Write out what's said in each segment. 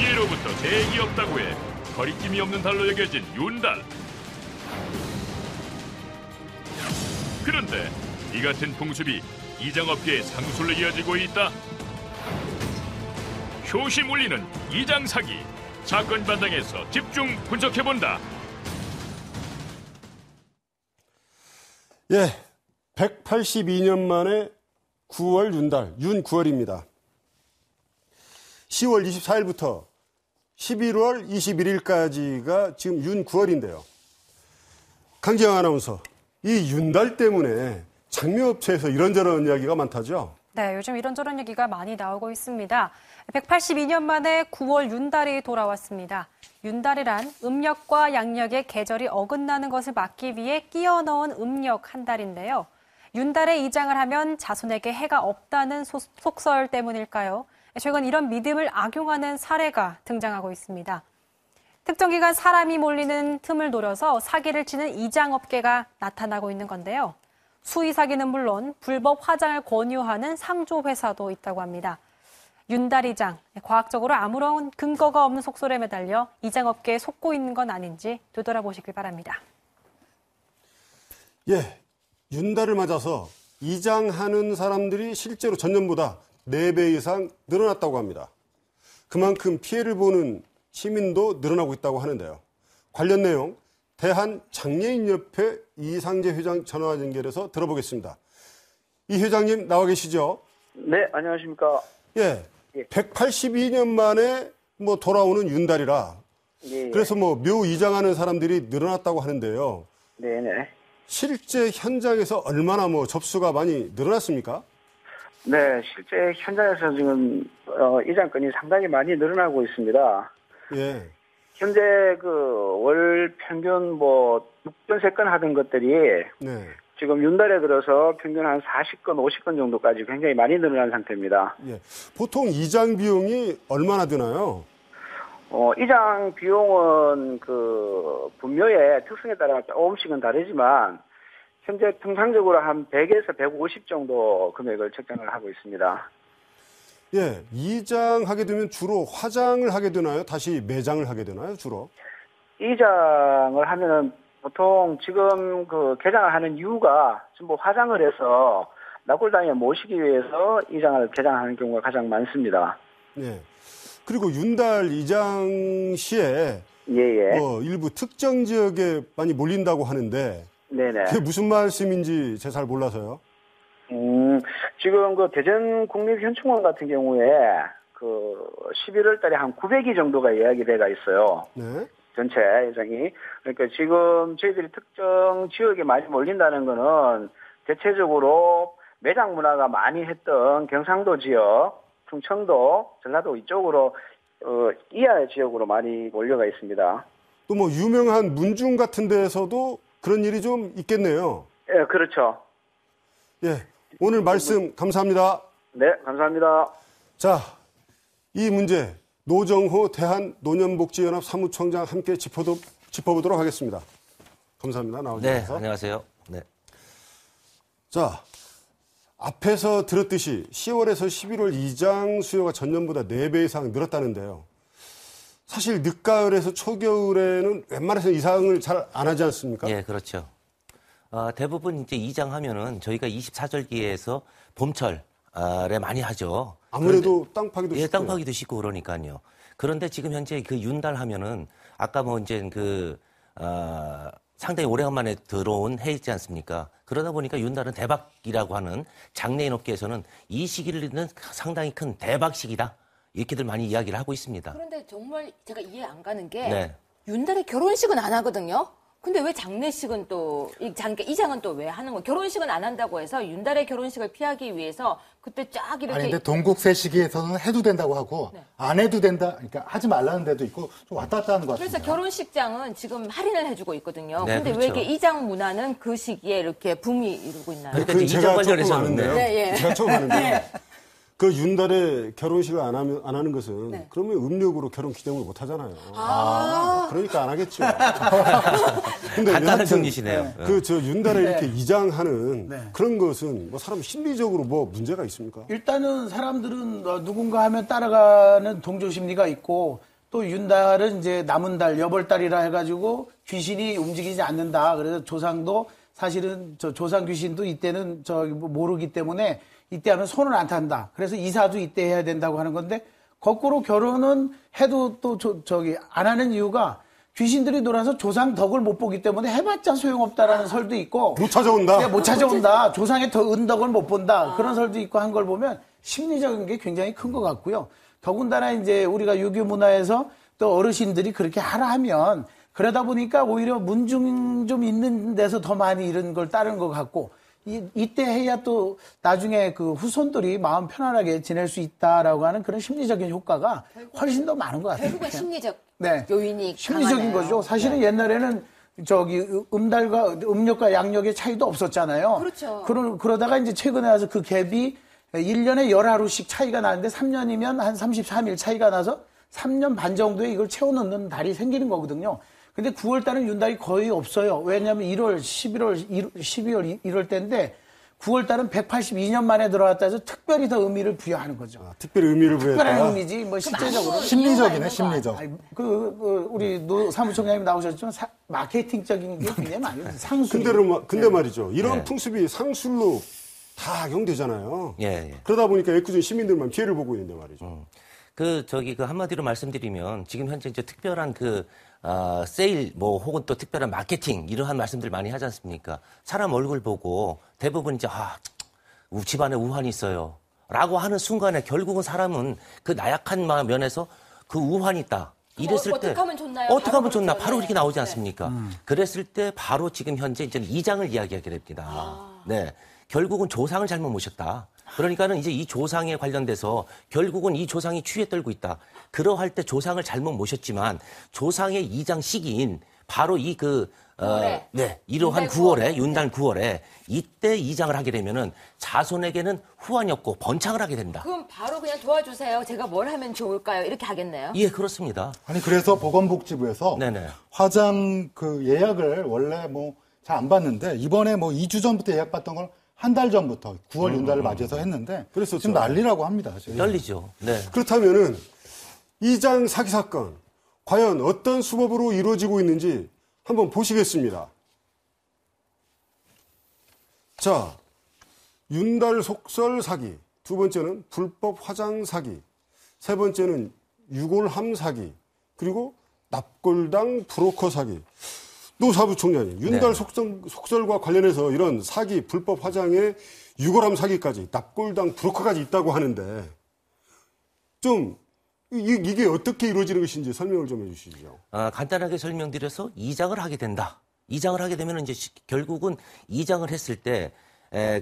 이해로부터 대기업 다구에 거리낌이 없는 달로 여겨진 윤달. 그런데 이 같은 풍습이 이장업계에 상술로 이어지고 있다. 효심 울리는 이장 사기. 사건 반장에서 집중 분석해본다. 예, 182년 만에 9월 윤달, 윤9월입니다. 10월 24일부터 11월 21일까지가 지금 윤9월인데요. 강지영 아나운서, 이 윤달 때문에 장미업체에서 이런저런 이야기가 많다죠? 네, 요즘 이런저런 얘기가 많이 나오고 있습니다. 182년 만에 9월 윤달이 돌아왔습니다. 윤달이란 음력과 양력의 계절이 어긋나는 것을 막기 위해 끼워 넣은 음력 한 달인데요. 윤달에 이장을 하면 자손에게 해가 없다는 속설 때문일까요? 최근 이런 믿음을 악용하는 사례가 등장하고 있습니다. 특정 기간 사람이 몰리는 틈을 노려서 사기를 치는 이장업계가 나타나고 있는 건데요. 수의 사기는 물론 불법 화장을 권유하는 상조회사도 있다고 합니다. 윤달이장, 과학적으로 아무런 근거가 없는 속설에 매달려 이장업계에 속고 있는 건 아닌지 되돌아보시길 바랍니다. 예, 윤달을 맞아서 이장하는 사람들이 실제로 전년보다 4배 이상 늘어났다고 합니다. 그만큼 피해를 보는 시민도 늘어나고 있다고 하는데요. 관련 내용 대한장애인협회 이상재 회장 전화 연결해서 들어보겠습니다. 이 회장님 나와 계시죠? 네, 안녕하십니까. 예, 182년 만에 돌아오는 윤달이라 예. 그래서 묘 이장하는 사람들이 늘어났다고 하는데요. 네네. 실제 현장에서 얼마나 접수가 많이 늘어났습니까? 네, 실제 현장에서 지금 이장건이 상당히 많이 늘어나고 있습니다. 예. 현재 월 평균 6건, 3건 하던 것들이 네. 지금 윤달에 들어서 평균 한 40건, 50건 정도까지 굉장히 많이 늘어난 상태입니다. 예. 보통 이장 비용이 얼마나 드나요? 이장 비용은 분묘의 특성에 따라 조금씩은 다르지만 현재 통상적으로 한 100에서 150 정도 금액을 책정을 하고 있습니다. 예, 이장하게 되면 주로 화장을 하게 되나요? 다시 매장을 하게 되나요? 주로? 이장을 하면은 보통 지금 개장을 하는 이유가 전부 화장을 해서 납골당에 모시기 위해서 이장을 개장하는 경우가 가장 많습니다. 예. 그리고 윤달 이장 시에 예예. 일부 특정 지역에 많이 몰린다고 하는데 네네. 그게 무슨 말씀인지 제가 잘 몰라서요. 지금 대전 국립현충원 같은 경우에 11월 달에 한 900기 정도가 예약이 돼가 있어요. 네. 전체 예정이. 그러니까 지금 저희들이 특정 지역에 많이 몰린다는 거는 대체적으로 매장 문화가 많이 했던 경상도 지역, 충청도, 전라도 이쪽으로 이하 지역으로 많이 몰려가 있습니다. 또 유명한 문중 같은 데에서도 그런 일이 좀 있겠네요. 예, 그렇죠. 예, 오늘 말씀 감사합니다. 네, 감사합니다. 자, 이 문제 노정호 대한노년복지연합 사무총장 함께 짚어보도록 하겠습니다. 감사합니다. 나와주셔서. 네, 안녕하세요. 네. 자, 앞에서 들었듯이 10월에서 11월 이장 수요가 전년보다 4배 이상 늘었다는데요. 사실 늦가을에서 초겨울에는 웬만해서 이상을 잘 안 하지 않습니까? 예, 그렇죠. 대부분 이제 이장하면은 저희가 24절기에서 봄철에 많이 하죠. 아무래도 땅 파기도 쉽고. 예, 땅 파기도 쉽고 그러니까요. 그런데 지금 현재 윤달 하면은 아까 이제 상당히 오래간만에 들어온 해 있지 않습니까? 그러다 보니까 윤달은 대박이라고 하는 장래인 업계에서는 이 시기는 상당히 큰 대박식이다. 이렇게들 많이 이야기를 하고 있습니다. 그런데 정말 제가 이해 안 가는 게 네. 윤달에 결혼식은 안 하거든요. 근데 왜 장례식은 이장은 또 왜 하는 거예요? 결혼식은 안 한다고 해서 윤달의 결혼식을 피하기 위해서 그때 쫙 이렇게. 아니, 근데 동국세 시기에서는 해도 된다고 하고 네. 안 해도 된다, 그러니까 하지 말라는 데도 있고 좀 왔다 갔다 하는 것 같아요. 그래서 결혼식장은 지금 할인을 해주고 있거든요. 네, 근데 그렇죠. 왜 이게 이장 문화는 그 시기에 이렇게 붐이 이루고 있나요? 그러니까 그건 이장 제가 관련해서는 조금 아는데요. 네, 예. 제가 처음 아는데 그 윤달에 결혼식을 안 하는 것은 네. 그러면 음력으로 결혼 기념을 못 하잖아요. 그러니까 안 하겠죠. 근데 간단한 여하튼 정리시네요. 윤달에 이렇게 이장하는 그런 것은 사람 심리적으로 문제가 있습니까? 일단은 사람들은 누군가 하면 따라가는 동조 심리가 있고 또 윤달은 이제 남은 달, 여벌달이라 해가지고 귀신이 움직이지 않는다. 그래서 조상도 사실은 저 조상 귀신도 이때는 모르기 때문에 이때 하면 손을 안 탄다. 그래서 이사도 이때 해야 된다고 하는 건데 거꾸로 결혼은 해도 또 안 하는 이유가 귀신들이 돌아서 조상 덕을 못 보기 때문에 해봤자 소용없다라는 설도 있고 못 찾아온다. 네, 못 찾아온다. 조상의 더 은덕을 못 본다. 그런 설도 있고 한 걸 보면 심리적인 게 굉장히 큰 것 같고요. 더군다나 이제 우리가 유교 문화에서 또 어르신들이 그렇게 하라 하면 그러다 보니까 오히려 문중 좀 있는 데서 더 많이 이런 걸 따르는 것 같고 이때 해야 또 나중에 그 후손들이 마음 편안하게 지낼 수 있다라고 하는 그런 심리적인 효과가 훨씬 더 많은 것 같아요. 결국은 심리적 네. 요인이 심리적인 강하네요. 거죠. 사실은 네. 옛날에는 음력과 양력의 차이도 없었잖아요. 그렇죠. 그러다가 이제 최근에 와서 그 갭이 1년에 10하루씩 차이가 나는데 3년이면 한 33일 차이가 나서 3년 반 정도에 이걸 채워넣는 달이 생기는 거거든요. 근데 9월 달은 윤달이 거의 없어요. 왜냐하면 1월, 11월, 12월 이럴 때인데 9월 달은 182년 만에 들어왔다 해서 특별히 더 의미를 부여하는 거죠. 특별히 의미를 부여했다. 특별한 의미지 뭐 실제적으로. 심리적이네, 심리적. 아니, 우리 노 사무총장님 나오셨지만 마케팅적인 게 굉장히 많이 상술. 근데 말이죠. 이런 네. 풍습이 상술로 다 악용되잖아요. 예. 그러다 보니까 애꿎은 시민들만 피해를 보고 있는데 말이죠. 그 한마디로 말씀드리면 지금 현재 이제 특별한 세일 혹은 또 특별한 마케팅 이러한 말씀들 많이 하지 않습니까? 사람 얼굴 보고 대부분 이제 집안에 우환이 있어요. 라고 하는 순간에 결국은 사람은 그 나약한 면에서 그 우환이 있다. 이랬을 때 어떻게 하면 좋나요? 어떻게 하면 좋나? 그렇죠. 바로 이렇게 나오지 네. 않습니까? 그랬을 때 바로 지금 현재 이제 이장을 이야기하게 됩니다. 네. 결국은 조상을 잘못 모셨다. 그러니까는 이제 이 조상에 관련돼서 결국은 이 조상이 추위에 떨고 있다. 그러할 때 조상을 잘못 모셨지만 조상의 이장 시기인 바로 이러한 9월에, 윤달 9월에 이때 이장을 하게 되면은 자손에게는 후환이 없고 번창을 하게 된다. 그럼 바로 그냥 도와주세요. 제가 뭘 하면 좋을까요? 이렇게 하겠네요. 예, 그렇습니다. 아니 그래서 보건복지부에서 네네. 화장 그 예약을 원래 뭐 잘 안 받는데 이번에 뭐 2주 전부터 예약 받던 걸 한 달 전부터 9월 윤달을 맞이해서 했는데 그랬었죠. 지금 난리라고 합니다. 지금. 열리죠. 네. 그렇다면은 이장 사기 사건 과연 어떤 수법으로 이루어지고 있는지 한번 보시겠습니다. 자, 윤달 속설 사기, 두 번째는 불법 화장 사기, 세 번째는 유골함 사기, 그리고 납골당 브로커 사기. 노 사부총장님, 윤달 속설과 관련해서 이런 사기, 불법 화장에 유골함 사기까지, 납골당 브로커까지 있다고 하는데 좀 이게 어떻게 이루어지는 것인지 설명을 좀 해주시죠. 간단하게 설명드려서 이장을 하게 된다. 이장을 하게 되면 이제 결국은 이장을 했을 때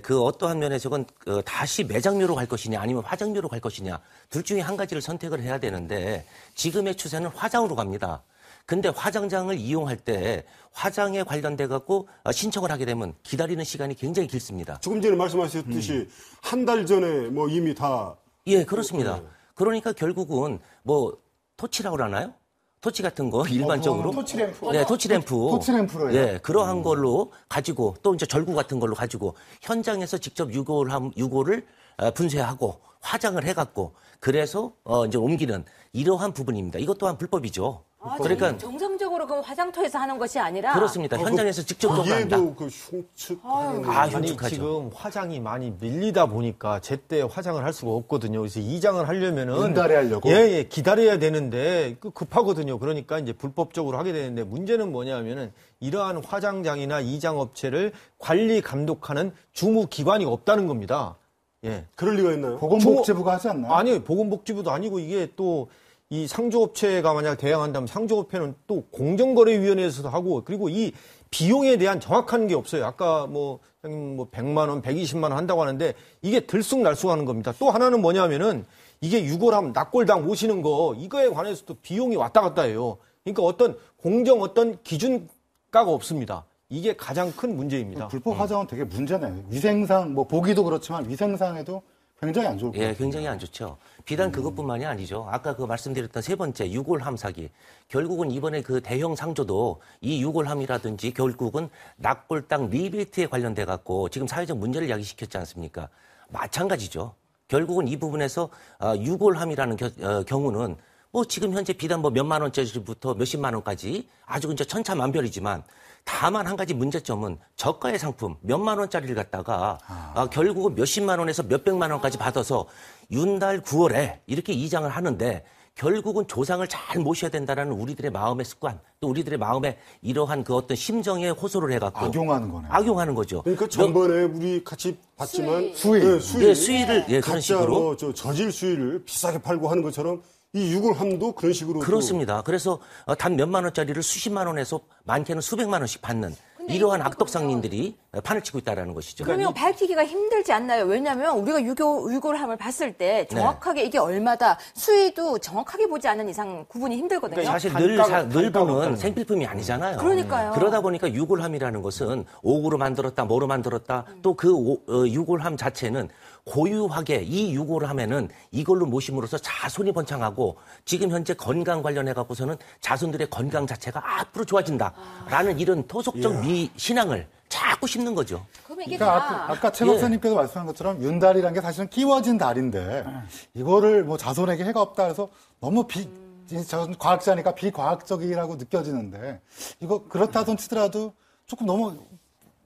그 어떠한 면에서건 다시 매장료로 갈 것이냐 아니면 화장료로 갈 것이냐 둘 중에 한 가지를 선택을 해야 되는데 지금의 추세는 화장으로 갑니다. 근데 화장장을 이용할 때 화장에 관련돼 갖고 신청을 하게 되면 기다리는 시간이 굉장히 길습니다. 조금 전에 말씀하셨듯이 한 달 전에 뭐 이미 다. 예, 그렇습니다. 그러니까 결국은 뭐 토치라고 그러나요? 토치 같은 거 일반적으로 토치램프. 네, 토치램프. 토치램프로요. 네, 그러한 걸로 가지고 또 이제 절구 같은 걸로 가지고 현장에서 직접 유골을 분쇄하고 화장을 해 갖고 그래서 이제 옮기는 이러한 부분입니다. 이것 또한 불법이죠. 그러니까 정상적으로 그럼 화장터에서 하는 것이 아니라 그렇습니다. 현장에서 직접 조사한다. 이해도 그 흉측하는. 아니 흉측하죠. 지금 화장이 많이 밀리다 보니까 제때 화장을 할 수가 없거든요. 그래서 이장을 하려면은 윤달에 하려고? 예, 기다려야 되는데 급하거든요. 그러니까 이제 불법적으로 하게 되는데 문제는 뭐냐면은 이러한 화장장이나 이장 업체를 관리 감독하는 주무 기관이 없다는 겁니다. 예. 그럴 리가 있나요? 보건복지부가 하지 않나요? 아니요, 보건복지부도 아니고 이게 또 이 상조업체가 만약 대항한다면 상조업체는 또 공정거래위원회에서도 하고 그리고 이 비용에 대한 정확한 게 없어요. 아까 뭐 100만 원, 120만 원 한다고 하는데 이게 들쑥날쑥하는 겁니다. 또 하나는 뭐냐면은 이게 유골함, 납골당 모시는 거 이거에 관해서도 비용이 왔다 갔다 해요. 그러니까 어떤 기준가가 없습니다. 이게 가장 큰 문제입니다. 불법 화장은 되게 문제네요. 위생상 뭐 보기도 그렇지만 위생상에도 굉장히 안 좋을 것 같아요. 예, 굉장히 안 좋죠. 비단 그것뿐만이 아니죠. 아까 말씀드렸던 세 번째 유골함 사기. 결국은 이번에 그 대형 상조도 이 유골함이라든지 결국은 납골당 리베이트에 관련돼 갖고 지금 사회적 문제를 야기시켰지 않습니까? 마찬가지죠. 결국은 이 부분에서 유골함이라는 경우는 뭐 지금 현재 비단 뭐 몇만 원짜리부터 몇십만 원까지 아주 이제 천차만별이지만 다만 한 가지 문제점은 저가의 상품 몇만 원짜리를 갖다가 결국은 몇십만 원에서 몇백만 원까지 받아서 윤달 9월에 이렇게 이장을 하는데 결국은 조상을 잘 모셔야 된다라는 우리들의 마음의 습관, 또 우리들의 마음의 이러한 그 어떤 심정에 호소를 해갖고 악용하는 거네. 악용하는 거죠. 그러니까 전번에 우리 같이 봤지만 수의. 네, 예, 수위를 예, 그런 각자 식으로. 뭐 저질 수위를 비싸게 팔고 하는 것처럼 이 유골함도 그런 식으로 그렇습니다. 그래서 단 몇만 원짜리를 수십만 원에서 많게는 수백만 원씩 받는 이러한 악덕상인들이 판을 치고 있다는 것이죠. 그러면 밝히기가 힘들지 않나요? 왜냐하면 우리가 유골함을 봤을 때 정확하게 이게 얼마다 수위도 정확하게 보지 않는 이상 구분이 힘들거든요. 사실 늘 보는 생필품이 아니잖아요. 그러니까요. 그러다 보니까 유골함이라는 것은 옥으로 만들었다, 뭐로 만들었다, 또 그 유골함 자체는 고유하게 이 유골함에는 이걸로 모심으로써 자손이 번창하고 지금 현재 건강 관련해 갖고서는 자손들의 건강 자체가 앞으로 좋아진다라는 이런 토속적 신앙을 자꾸 심는 거죠. 그러면 이게 그러니까 아까 최 박사님께서 말씀한 것처럼 윤달이라는 게 사실은 끼워진 달인데 이거를 뭐 자손에게 해가 없다 해서 너무 저는 과학자니까 비과학적이라고 느껴지는데 이거 그렇다 손 치더라도 조금 너무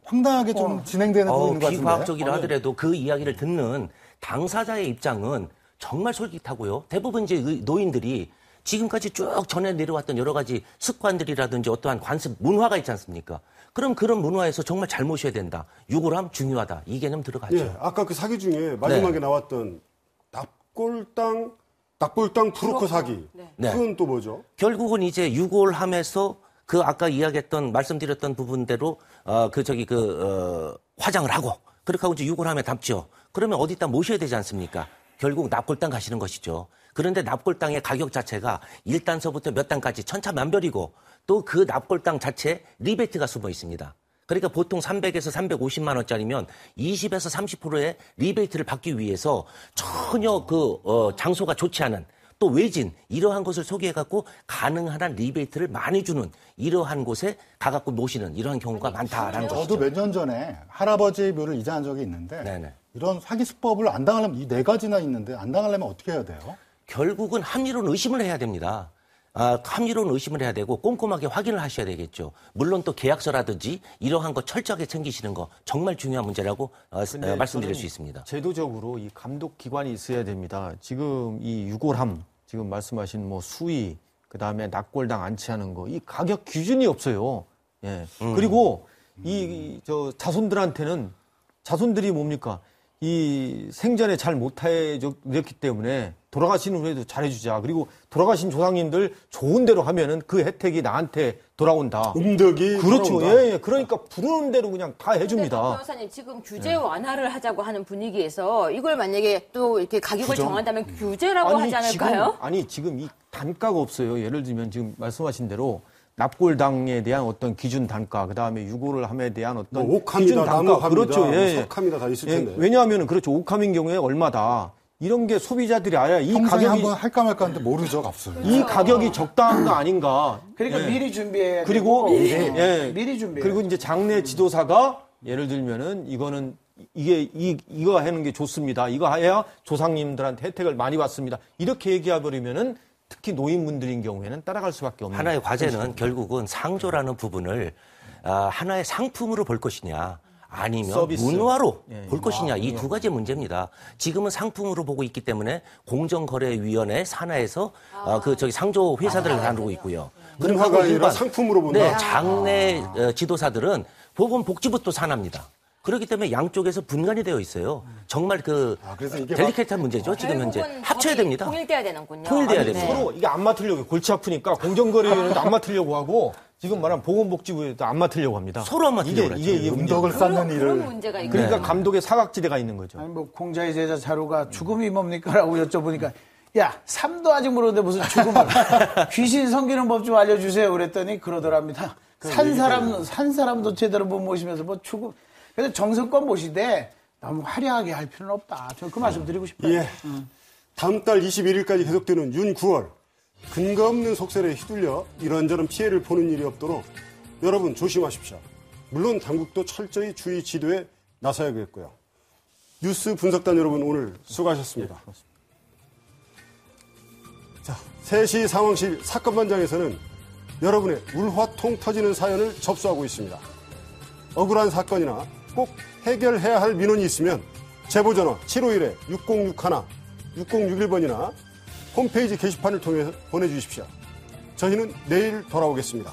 황당하게 좀 진행되는 부분인 것 같은데. 비과학적이라 하더라도 그 이야기를 듣는 당사자의 입장은 정말 솔깃하고요. 대부분 이제 노인들이 지금까지 쭉 전해 내려왔던 여러 가지 습관들이라든지 어떠한 관습 문화가 있지 않습니까? 그럼 그런 문화에서 정말 잘 모셔야 된다. 유골함 중요하다. 이 개념 들어가죠. 예, 아까 그 사기 중에 마지막에 나왔던 납골당 프로커 사기. 네. 그건 또 뭐죠? 결국은 이제 유골함에서 그 아까 이야기했던 말씀드렸던 부분대로 화장을 하고 그렇게 하고 이제 유골함에 담죠. 그러면 어디다 모셔야 되지 않습니까? 결국 납골당 가시는 것이죠. 그런데 납골당의 가격 자체가 1단서부터 몇 단까지 천차만별이고 또 그 납골당 자체에 리베이트가 숨어 있습니다. 그러니까 보통 300에서 350만 원짜리면 20에서 30%의 리베이트를 받기 위해서 전혀 장소가 좋지 않은 또 외진 이러한 것을 소개해갖고 가능한 한 리베이트를 많이 주는 이러한 곳에 가갖고 모시는 이러한 경우가 많다라는 것이죠. 저도 몇 년 전에 할아버지 묘를 이장한 적이 있는데 네네. 이런 사기 수법을 안 당하려면 이 4가지나 있는데 안 당하려면 어떻게 해야 돼요? 결국은 합리론 의심을 해야 됩니다. 합리론 의심을 해야 되고 꼼꼼하게 확인을 하셔야 되겠죠. 물론 또 계약서라든지 이러한 거 철저하게 챙기시는 거 정말 중요한 문제라고 말씀드릴 수 있습니다. 제도적으로 이 감독 기관이 있어야 됩니다. 지금 이 유골함, 지금 말씀하신 뭐 수위, 그 다음에 납골당 안치하는 거, 이 가격 기준이 없어요. 예. 그리고 자손들한테는 자손들이 뭡니까? 이 생전에 잘 못해줬기 때문에 돌아가신 후에도 잘해주자. 그리고 돌아가신 조상님들 좋은 대로 하면은 그 혜택이 나한테 돌아온다. 음덕이 그렇죠. 돌아온다. 예. 그러니까 부르는 대로 그냥 다 해줍니다. 변호사님 지금 규제 완화를 하자고 하는 분위기에서 이걸 만약에 또 이렇게 가격을 정한다면 규제라고 하지 않을까요? 지금 이 단가가 없어요. 예를 들면 지금 말씀하신 대로 납골당에 대한 어떤 기준 단가, 그 다음에 유골을 함에 대한 어떤 옥함이다, 기준 단가, 나무함이다, 그렇죠. 예. 석함이다 다 있을 텐데. 왜냐하면 그렇죠. 옥함인 경우에 얼마다 이런 게 소비자들이 알아야 이 평생에 가격이 한번 할까 말까 하는데 모르죠, 값을. 이 가격이 적당한가 아닌가. 그러니까 미리 준비해야 그리고 되고, 미리 준비해. 그리고 이제 장례 지도사가 예를 들면은 이거는 이거 하는 게 좋습니다. 이거 해야 조상님들한테 혜택을 많이 받습니다. 이렇게 얘기해 버리면은 특히 노인분들인 경우에는 따라갈 수밖에 없는. 하나의 과제는 결국은 상조라는 부분을 하나의 상품으로 볼 것이냐 아니면 서비스. 문화로 볼 것이냐 이 두 가지 문제입니다. 지금은 상품으로 보고 있기 때문에 공정거래위원회 산하에서 상조 회사들을 다루고 있고요. 문화가 아니라 일반, 상품으로 본다. 네, 장례 지도사들은 보건복지부도 산합니다. 그렇기 때문에 양쪽에서 분간이 되어 있어요. 정말 그래서 이게 델리케이트한 문제죠. 지금 현재 합쳐야 됩니다. 통일돼야 되는군요. 통일돼야 됩니다. 서로 이게 안 맡으려고 골치 아프니까 공정거래위원회도 안 맡으려고 하고 지금 말한 보건복지부에도 안 맡으려고 합니다. 서로 안 맡으려고 이게 음덕을 쌓는 일을. 그런 문제가 있고. 그러니까 감독의 사각지대가 있는 거죠. 아니 뭐 공자의 제자 자루가 죽음이 뭡니까라고 여쭤보니까 야 삶도 아직 모르는데 무슨 죽음을 귀신 섬기는 법 좀 알려주세요 그랬더니 그러더랍니다. 산 사람도 제대로 못 모시면서 뭐 죽음. 그래서 정성껏 모시되 너무 화려하게 할 필요는 없다. 저는 그 말씀 드리고 싶어요. 예. 다음 달 21일까지 계속되는 윤 9월. 근거 없는 속설에 휘둘려 이런저런 피해를 보는 일이 없도록 여러분 조심하십시오. 물론 당국도 철저히 주의 지도에 나서야겠고요. 뉴스 분석단 여러분 오늘 수고하셨습니다. 자, 3시 상황실 사건반장에서는 여러분의 울화통 터지는 사연을 접수하고 있습니다. 억울한 사건이나 꼭 해결해야 할 민원이 있으면 제보전화 751-6061, 6061번이나 홈페이지 게시판을 통해 보내주십시오. 저희는 내일 돌아오겠습니다.